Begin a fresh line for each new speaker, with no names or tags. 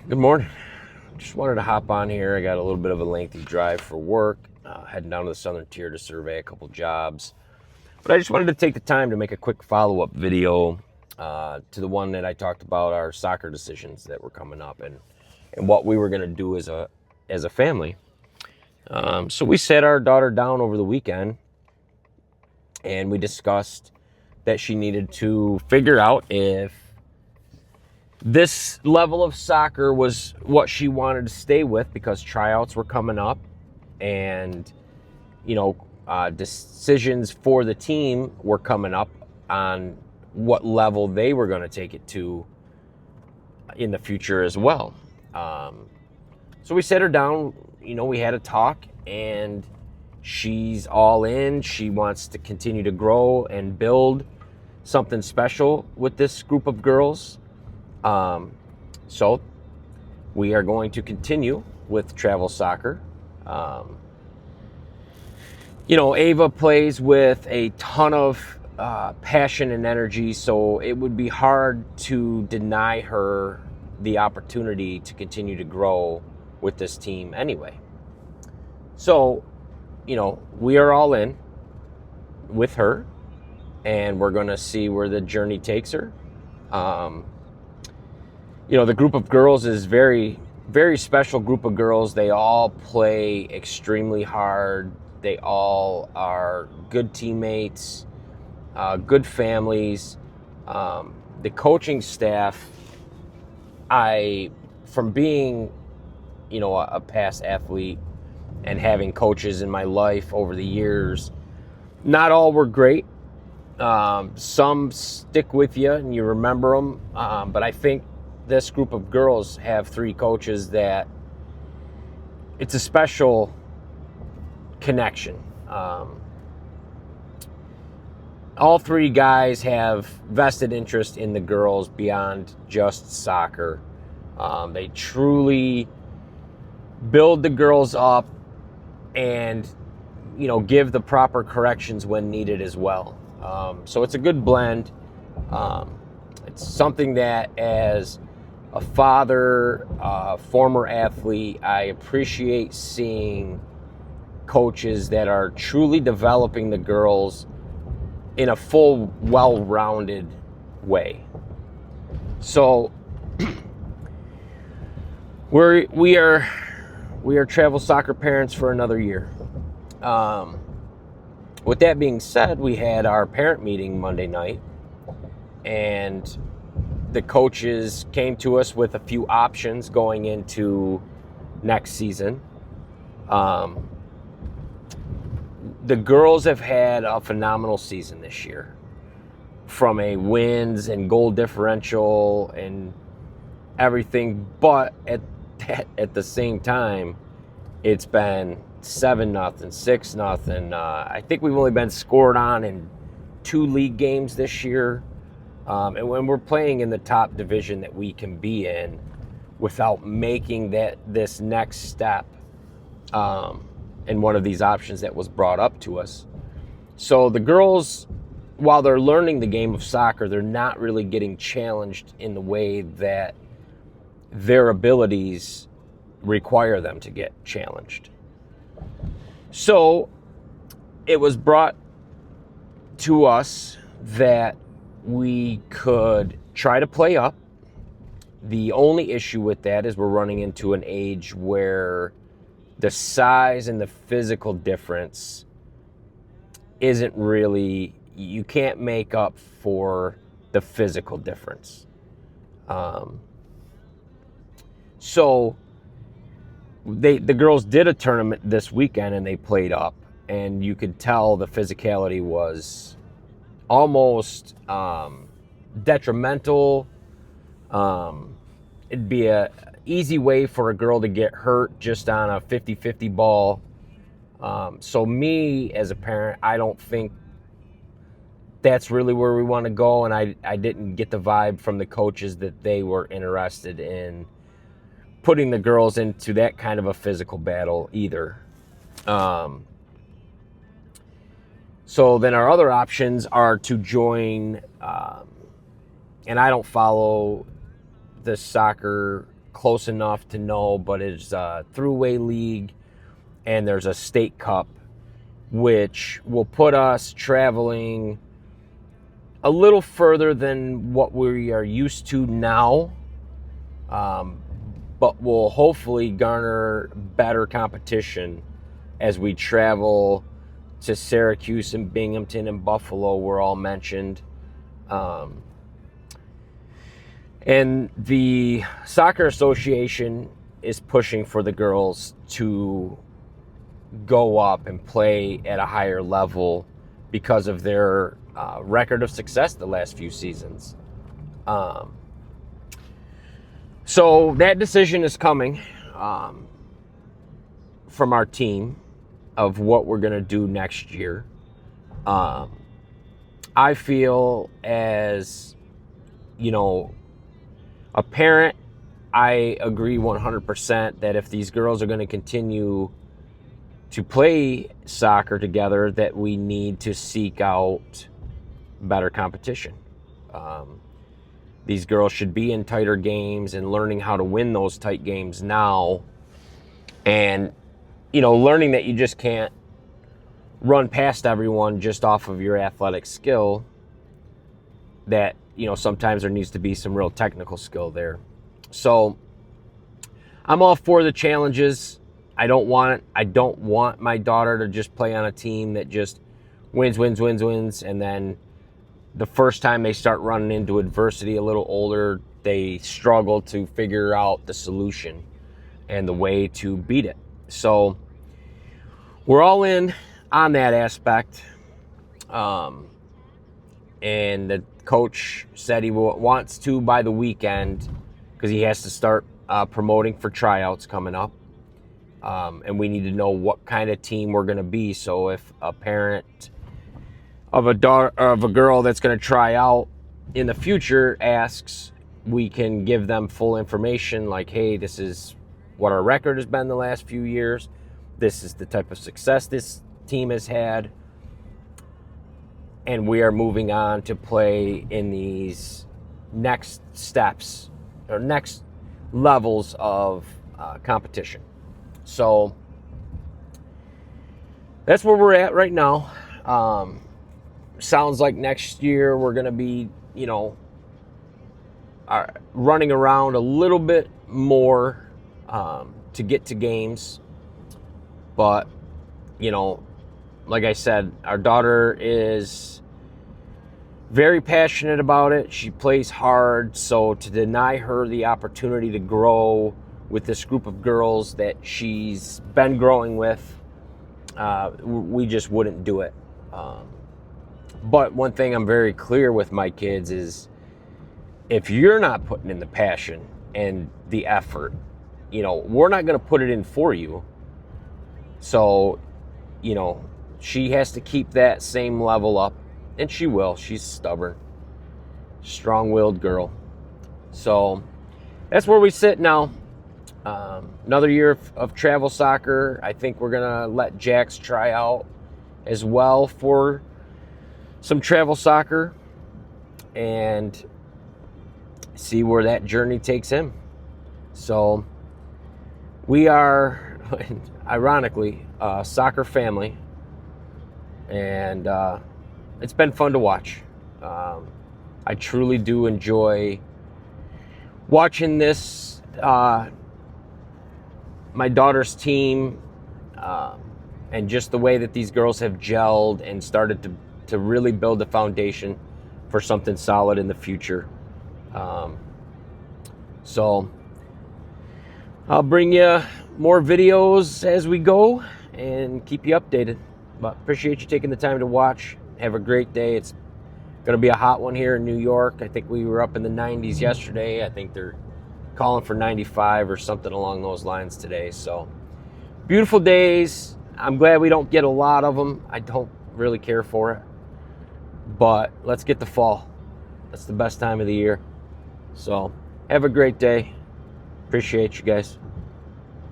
Good morning. Just wanted to hop on here. I got a little bit of a lengthy drive for work, heading down to the southern tier to survey a couple jobs. But I just wanted to take the time to make a quick follow-up video to the one that I talked about our soccer decisions that were coming up and what we were going to do as a family. So we sat our daughter down over the weekend and we discussed that she needed to figure out if this level of soccer was what she wanted to stay with because tryouts were coming up and decisions for the team were coming up on what level they were going to take it to in the future as well. So we sat her down, we had a talk, and she's all in. She wants to continue to grow and build something special with this group of girls. So we are going to continue with travel soccer. Ava plays with a ton of passion and energy, so it would be hard to deny her the opportunity to continue to grow with this team anyway. So, we are all in with her, and we're going to see where the journey takes her. The group of girls is very, very special group of girls. They all play extremely hard. They all are good teammates, good families. The coaching staff, from being, a past athlete and having coaches in my life over the years, not all were great. Some stick with you and you remember them, but I think this group of girls have three coaches that it's a special connection. All three guys have vested interest in the girls beyond just soccer. They truly build the girls up and, give the proper corrections when needed as well. So it's a good blend. It's something that, as a father, former athlete, I appreciate seeing coaches that are truly developing the girls in a full, well-rounded way. So we are travel soccer parents for another year. With that being said, we had our parent meeting Monday night, and the coaches came to us with a few options going into next season. The girls have had a phenomenal season this year, from a wins and goal differential and everything, but at the same time, it's been 7-0, 6-0. I think we've only been scored on in 2 league games this year. And when we're playing in the top division that we can be in without making this next step in one of these options that was brought up to us. So the girls, while they're learning the game of soccer, they're not really getting challenged in the way that their abilities require them to get challenged. So it was brought to us that we could try to play up. The only issue with that is we're running into an age where the size and the physical difference isn't really, you can't make up for the physical difference. So the girls did a tournament this weekend and they played up, and you could tell the physicality was almost detrimental. It'd be a easy way for a girl to get hurt just on a 50-50 ball. So me, as a parent, I don't think that's really where we want to go, and I didn't get the vibe from the coaches that they were interested in putting the girls into that kind of a physical battle either. So then our other options are to join, and I don't follow the soccer close enough to know, but it's a throughway league, and there's a state cup, which will put us traveling a little further than what we are used to now, but will hopefully garner better competition as we travel to Syracuse and Binghamton and Buffalo were all mentioned. And the Soccer Association is pushing for the girls to go up and play at a higher level because of their record of success the last few seasons. So that decision is coming from our team of what we're going to do next year. I feel as, a parent, I agree 100% that if these girls are going to continue to play soccer together, that we need to seek out better competition. These girls should be in tighter games and learning how to win those tight games now. And, learning that you just can't run past everyone just off of your athletic skill, that, sometimes there needs to be some real technical skill there. So I'm all for the challenges. I don't want my daughter to just play on a team that just wins, and then the first time they start running into adversity a little older, they struggle to figure out the solution and the way to beat it. So we're all in on that aspect. And the coach said he wants to by the weekend, because he has to start promoting for tryouts coming up. And we need to know what kind of team we're going to be. So if a parent of a girl that's going to try out in the future asks, we can give them full information like, hey, this is what our record has been the last few years. This is the type of success this team has had. And we are moving on to play in these next steps or next levels of competition. So that's where we're at right now. Sounds like next year we're going to be, running around a little bit more to get to games. But, like I said, our daughter is very passionate about it. She plays hard. So to deny her the opportunity to grow with this group of girls that she's been growing with, we just wouldn't do it. But one thing I'm very clear with my kids is, if you're not putting in the passion and the effort, we're not going to put it in for you. So, she has to keep that same level up, and she will. She's stubborn, strong-willed girl. So that's where we sit now. Another year of travel soccer. I think we're going to let Jax try out as well for some travel soccer and see where that journey takes him. So we are, ironically, a soccer family, and it's been fun to watch. I truly do enjoy watching this, my daughter's team, and just the way that these girls have gelled and started to really build a foundation for something solid in the future. So I'll bring you more videos as we go and keep you updated. But appreciate you taking the time to watch. Have a great day. It's going to be a hot one here in New York. I think we were up in the 90s yesterday. I think they're calling for 95 or something along those lines today. So beautiful days. I'm glad we don't get a lot of them. I don't really care for it. But let's get the fall. That's the best time of the year. So have a great day. Appreciate you guys.